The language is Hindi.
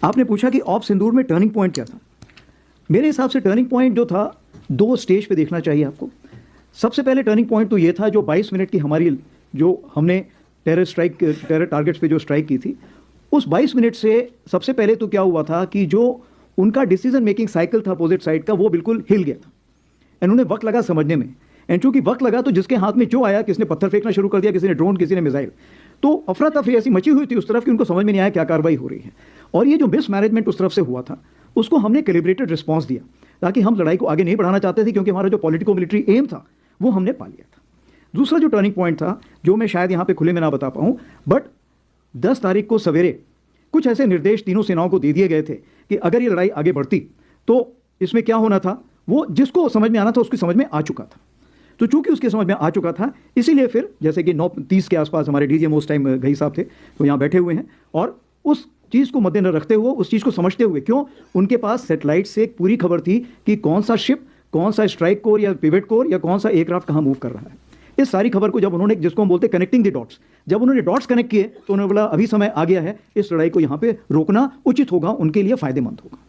आपने पूछा कि ऑफ सिंदूर में टर्निंग पॉइंट क्या था। मेरे हिसाब से टर्निंग पॉइंट जो था, दो स्टेज पे देखना चाहिए आपको। सबसे पहले टर्निंग पॉइंट तो ये था जो 22 मिनट की हमारी, जो हमने टेरर टारगेट्स पे जो स्ट्राइक की थी, उस 22 मिनट से सबसे पहले तो क्या हुआ था कि जो उनका डिसीजन मेकिंग साइकिल था अपोजिट साइड का, वो बिल्कुल हिल गया था। एंड उन्हें वक्त लगा समझने में, एंड चूंकि वक्त लगा तो जिसके हाथ में जो आया, किसने पत्थर फेंकना शुरू कर दिया, किसी ने ड्रोन, किसी ने मिसाइल, तो अफरा तफरी ऐसी मची हुई थी उस तरफ कि उनको समझ में नहीं आया क्या कार्रवाई हो रही है। और ये जो मिसमैनेजमेंट उस तरफ से हुआ था, उसको हमने कैलिब्रेटेड रिस्पॉन्स दिया, ताकि हम लड़ाई को आगे नहीं बढ़ाना चाहते थे, क्योंकि हमारा जो पॉलिटिको मिलिट्री एम था वो हमने पा लिया था। दूसरा जो टर्निंग पॉइंट था, जो मैं शायद यहाँ पे खुले में ना बता पाऊँ, बट 10 तारीख को सवेरे कुछ ऐसे निर्देश तीनों सेनाओं को दे दिए गए थे कि अगर ये लड़ाई आगे बढ़ती तो इसमें क्या होना था, वो जिसको समझ में आना था उसकी समझ में आ चुका था। तो चूंकि उसके समझ में आ चुका था, इसीलिए फिर जैसे कि 9:30 के आसपास हमारे डीजीएम उस टाइम गई साहब थे, तो यहाँ बैठे हुए हैं, और उस चीज़ को मद्देनजर रखते हुए, उस चीज़ को समझते हुए, क्यों उनके पास सेटेलाइट से एक पूरी खबर थी कि कौन सा शिप, कौन सा स्ट्राइक कोर या पिवेट कोर या कौन सा एयरक्राफ्ट कहाँ मूव कर रहा है। इस सारी खबर को जब उन्होंने, जिसको हम बोलते हैं कनेक्टिंग द डॉट्स, जब उन्होंने डॉट्स कनेक्ट किए तो उन्होंने बोला अभी समय आ गया है, इस लड़ाई को यहाँ पे रोकना उचित होगा, उनके लिए फायदेमंद होगा।